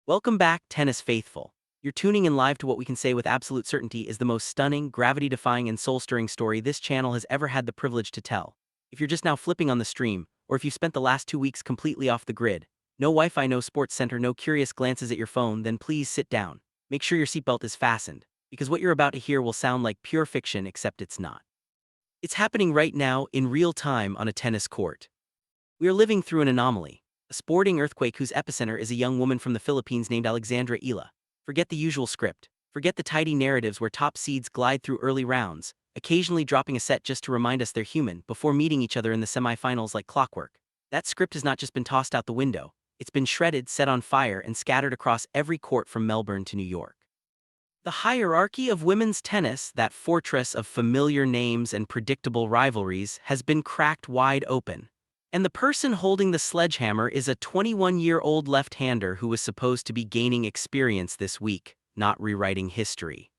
Welcome back, tennis faithful. You're tuning in live to what we can say with absolute certainty is the most stunning, gravity-defying, and soul-stirring story this channel has ever had the privilege to tell. If you're just now flipping on the stream, or if you spent the last 2 weeks completely off the grid, no Wi-Fi, no sports center, no curious glances at your phone, then please sit down. Make sure your seatbelt is fastened, because what you're about to hear will sound like pure fiction, except it's not. It's happening right now, in real time, on a tennis court. We are living through an anomaly. A sporting earthquake whose epicenter is a young woman from the Philippines named Alexandra Eala. Forget the usual script. Forget the tidy narratives where top seeds glide through early rounds, occasionally dropping a set just to remind us they're human before meeting each other in the semifinals like clockwork. That script has not just been tossed out the window, it's been shredded, set on fire, and scattered across every court from Melbourne to New York. The hierarchy of women's tennis, that fortress of familiar names and predictable rivalries, has been cracked wide open. And the person holding the sledgehammer is a 21-year-old left-hander who was supposed to be gaining experience this week, not rewriting history.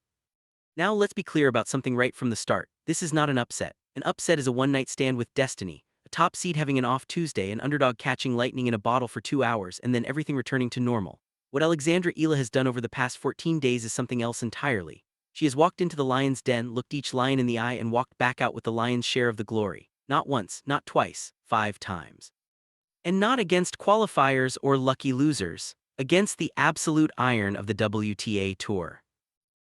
Now let's be clear about something right from the start. This is not an upset. An upset is a one-night stand with destiny, a top seed having an off Tuesday, an underdog catching lightning in a bottle for 2 hours, and then everything returning to normal. What Alexandra Eala has done over the past 14 days is something else entirely. She has walked into the lion's den, looked each lion in the eye, and walked back out with the lion's share of the glory. Not once, not twice, 5 times. And not against qualifiers or lucky losers, against the absolute iron of the WTA Tour.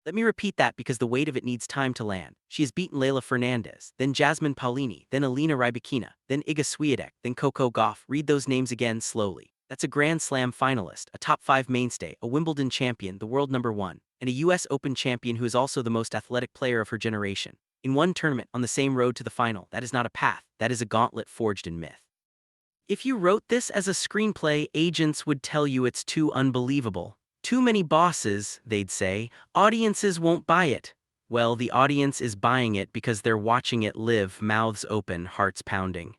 Let me repeat that because the weight of it needs time to land. She has beaten Leylah Fernandez, then Jasmine Paolini, then Elena Rybakina, then Iga Świątek, then Coco Gauff. Read those names again slowly. That's a Grand Slam finalist, a top 5 mainstay, a Wimbledon champion, the world #1, and a US Open champion who is also the most athletic player of her generation. In one tournament, on the same road to the final. That is not a path, that is a gauntlet forged in myth. If you wrote this as a screenplay, agents would tell you it's too unbelievable. Too many bosses, they'd say. Audiences won't buy it. Well, the audience is buying it because they're watching it live, mouths open, hearts pounding.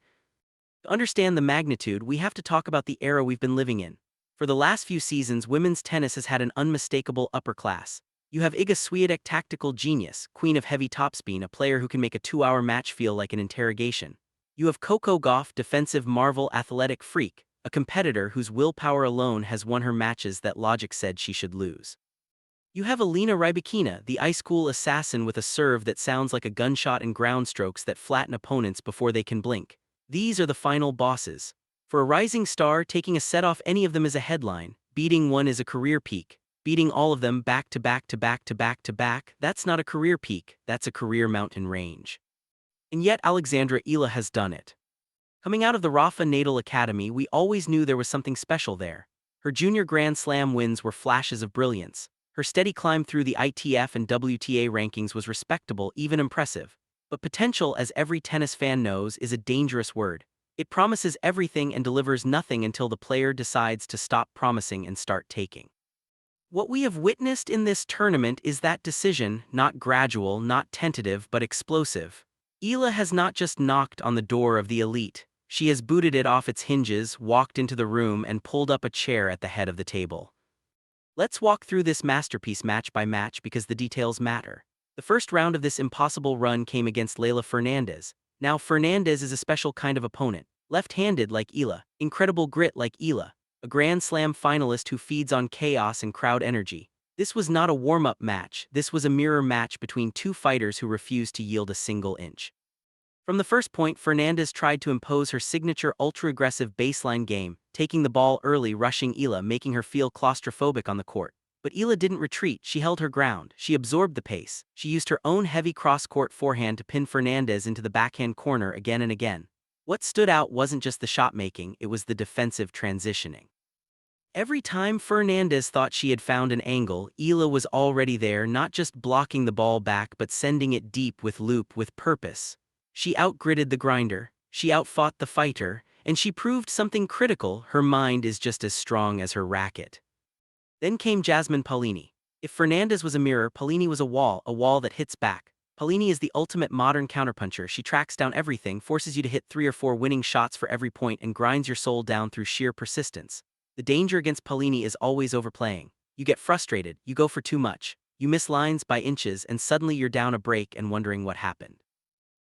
To understand the magnitude, we have to talk about the era we've been living in. For the last few seasons, women's tennis has had an unmistakable upper class. You have Iga Świątek, tactical genius, queen of heavy topspin, a player who can make a 2-hour match feel like an interrogation. You have Coco Gauff, defensive marvel, athletic freak, a competitor whose willpower alone has won her matches that logic said she should lose. You have Elena Rybakina, the ice-cool assassin with a serve that sounds like a gunshot and ground strokes that flatten opponents before they can blink. These are the final bosses. For a rising star, taking a set off any of them is a headline. Beating one is a career peak. Beating all of them back to back to back to back to back, that's not a career peak, that's a career mountain range. And yet Alexandra Eala has done it. Coming out of the Rafa Nadal Academy, we always knew there was something special there. Her junior Grand Slam wins were flashes of brilliance. Her steady climb through the ITF and WTA rankings was respectable, even impressive. But potential, as every tennis fan knows, is a dangerous word. It promises everything and delivers nothing until the player decides to stop promising and start taking. What we have witnessed in this tournament is that decision, not gradual, not tentative, but explosive. Eala has not just knocked on the door of the elite. She has booted it off its hinges, walked into the room, and pulled up a chair at the head of the table. Let's walk through this masterpiece match by match because the details matter. The first round of this impossible run came against Leylah Fernandez. Now, Fernandez is a special kind of opponent. Left-handed like Eala, incredible grit like Eala, a Grand Slam finalist who feeds on chaos and crowd energy. This was not a warm-up match, this was a mirror match between two fighters who refused to yield a single inch. From the first point, Fernandez tried to impose her signature ultra-aggressive baseline game, taking the ball early, rushing Eala, making her feel claustrophobic on the court. But Eala didn't retreat, she held her ground, she absorbed the pace, she used her own heavy cross-court forehand to pin Fernandez into the backhand corner again and again. What stood out wasn't just the shot-making, it was the defensive transitioning. Every time Fernandez thought she had found an angle, Eala was already there, not just blocking the ball back but sending it deep with loop, with purpose. She outgritted the grinder, she outfought the fighter, and she proved something critical: her mind is just as strong as her racket. Then came Jasmine Paolini. If Fernandez was a mirror, Paolini was a wall that hits back. Paolini is the ultimate modern counterpuncher. She tracks down everything, forces you to hit 3 or 4 winning shots for every point, and grinds your soul down through sheer persistence. The danger against Paolini is always overplaying. You get frustrated, you go for too much, you miss lines by inches, and suddenly you're down a break and wondering what happened.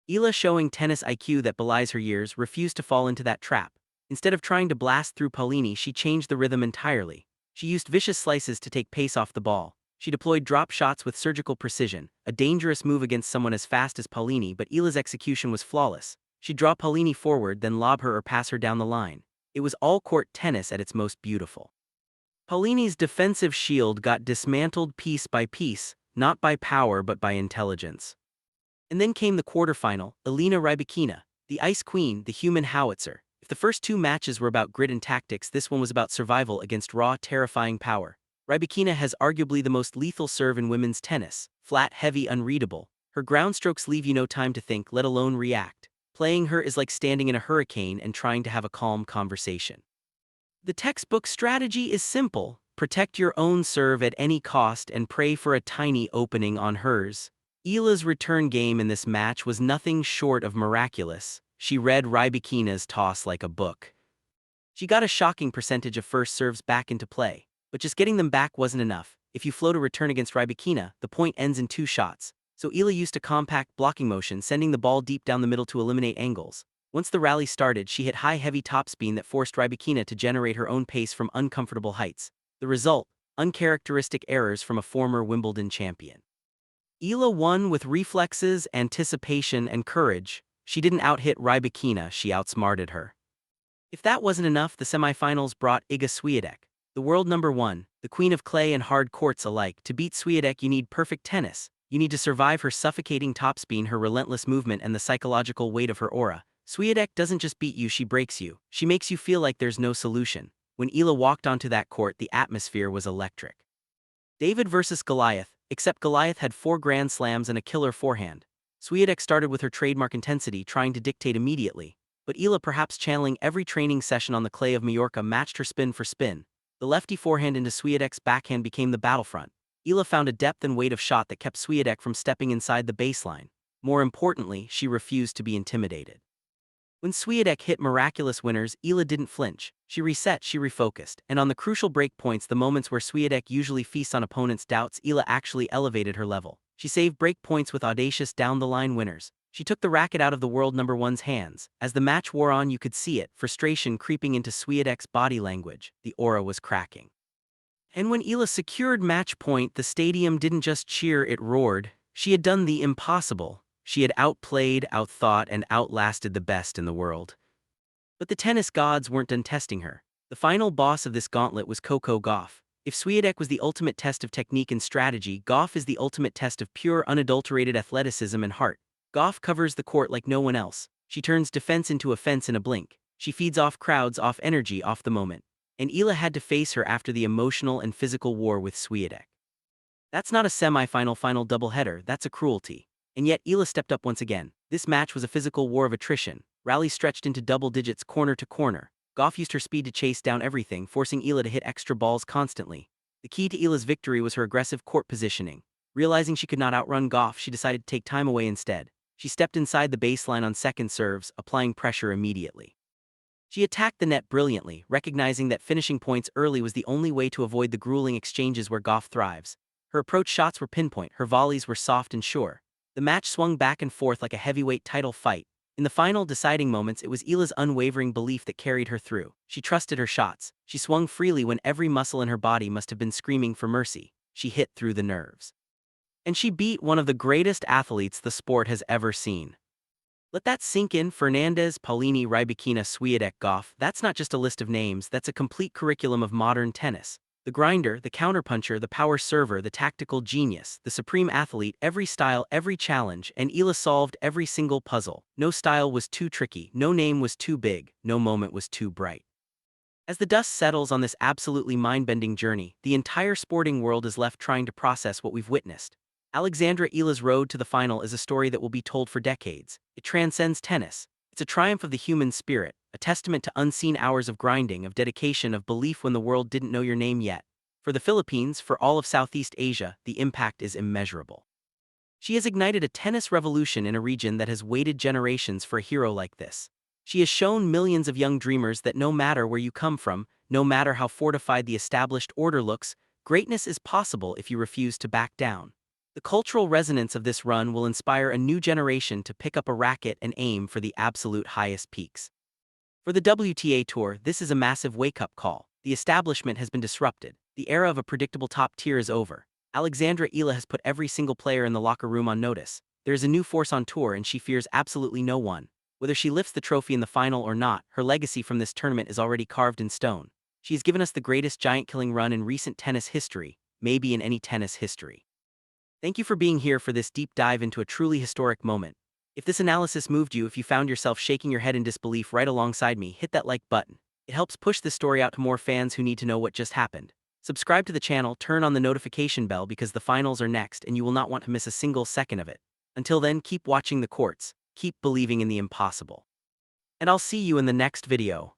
Eala, showing tennis IQ that belies her years, refused to fall into that trap. Instead of trying to blast through Paolini, she changed the rhythm entirely. She used vicious slices to take pace off the ball. She deployed drop shots with surgical precision, a dangerous move against someone as fast as Paolini, but Eala's execution was flawless. She'd draw Paolini forward, then lob her or pass her down the line. It was all-court tennis at its most beautiful. Paolini's defensive shield got dismantled piece by piece, not by power but by intelligence. And then came the quarterfinal, Elena Rybakina, the Ice Queen, the human howitzer. If the first two matches were about grit and tactics, this one was about survival against raw, terrifying power. Rybakina has arguably the most lethal serve in women's tennis, flat, heavy, unreadable. Her ground strokes leave you no time to think, let alone react. Playing her is like standing in a hurricane and trying to have a calm conversation. The textbook strategy is simple: protect your own serve at any cost and pray for a tiny opening on hers. Eala's return game in this match was nothing short of miraculous. She read Rybakina's toss like a book. She got a shocking percentage of first serves back into play, but just getting them back wasn't enough. If you float a return against Rybakina, the point ends in 2 shots. So Eala used a compact blocking motion, sending the ball deep down the middle to eliminate angles. Once the rally started, she hit high, heavy topspin that forced Rybakina to generate her own pace from uncomfortable heights. The result: uncharacteristic errors from a former Wimbledon champion. Eala won with reflexes, anticipation, and courage. She didn't out-hit Rybakina, she outsmarted her. If that wasn't enough, the semifinals brought Iga Świątek, the world number 1, the queen of clay and hard courts alike. To beat Świątek, you need perfect tennis. You need to survive her suffocating topspin, her relentless movement, and the psychological weight of her aura. Świątek doesn't just beat you, she breaks you. She makes you feel like there's no solution. When Eala walked onto that court, the atmosphere was electric. David versus Goliath, except Goliath had 4 grand slams and a killer forehand. Świątek started with her trademark intensity, trying to dictate immediately. But Eala, perhaps channeling every training session on the clay of Mallorca, matched her spin for spin. The lefty forehand into Świątek's backhand became the battlefront. Eala found a depth and weight of shot that kept Świątek from stepping inside the baseline. More importantly, she refused to be intimidated. When Świątek hit miraculous winners, Eala didn't flinch. She reset, she refocused, and on the crucial break points, the moments where Świątek usually feasts on opponents' doubts, Eala actually elevated her level. She saved break points with audacious down-the-line winners. She took the racket out of the world number 1's hands. As the match wore on, you could see it, frustration creeping into Świątek's body language. The aura was cracking. And when Eala secured match point, the stadium didn't just cheer, it roared. She had done the impossible. She had outplayed, outthought, and outlasted the best in the world. But the tennis gods weren't done testing her. The final boss of this gauntlet was Coco Gauff. If Świątek was the ultimate test of technique and strategy, Gauff is the ultimate test of pure, unadulterated athleticism and heart. Gauff covers the court like no one else. She turns defense into offense in a blink. She feeds off crowds, off energy, off the moment. And Eala had to face her after the emotional and physical war with Świątek. That's not a semi-final doubleheader, that's a cruelty. And yet Eala stepped up once again. This match was a physical war of attrition. Rallies stretched into double digits corner to corner. Gauff used her speed to chase down everything, forcing Eala to hit extra balls constantly. The key to Eala's victory was her aggressive court positioning. Realizing she could not outrun Gauff, she decided to take time away instead. She stepped inside the baseline on second serves, applying pressure immediately. She attacked the net brilliantly, recognizing that finishing points early was the only way to avoid the grueling exchanges where Gauff thrives. Her approach shots were pinpoint, her volleys were soft and sure. The match swung back and forth like a heavyweight title fight. In the final deciding moments, it was Eala's unwavering belief that carried her through. She trusted her shots. She swung freely when every muscle in her body must have been screaming for mercy. She hit through the nerves. And she beat one of the greatest athletes the sport has ever seen. Let that sink in. Fernandez, Paolini, Rybakina, Świątek, Gauff. That's not just a list of names, that's a complete curriculum of modern tennis. The grinder, the counterpuncher, the power server, the tactical genius, the supreme athlete, every style, every challenge, and Eala solved every single puzzle. No style was too tricky, no name was too big, no moment was too bright. As the dust settles on this absolutely mind-bending journey, the entire sporting world is left trying to process what we've witnessed. Alexandra Eala's road to the final is a story that will be told for decades. It transcends tennis. It's a triumph of the human spirit, a testament to unseen hours of grinding, of dedication, of belief when the world didn't know your name yet. For the Philippines, for all of Southeast Asia, the impact is immeasurable. She has ignited a tennis revolution in a region that has waited generations for a hero like this. She has shown millions of young dreamers that no matter where you come from, no matter how fortified the established order looks, greatness is possible if you refuse to back down. The cultural resonance of this run will inspire a new generation to pick up a racket and aim for the absolute highest peaks. For the WTA Tour, this is a massive wake-up call. The establishment has been disrupted. The era of a predictable top tier is over. Alexandra Eala has put every single player in the locker room on notice. There is a new force on tour and she fears absolutely no one. Whether she lifts the trophy in the final or not, her legacy from this tournament is already carved in stone. She has given us the greatest giant-killing run in recent tennis history, maybe in any tennis history. Thank you for being here for this deep dive into a truly historic moment. If this analysis moved you, if you found yourself shaking your head in disbelief right alongside me, hit that like button. It helps push this story out to more fans who need to know what just happened. Subscribe to the channel, turn on the notification bell because the finals are next and you will not want to miss a single second of it. Until then, keep watching the courts, keep believing in the impossible. And I'll see you in the next video.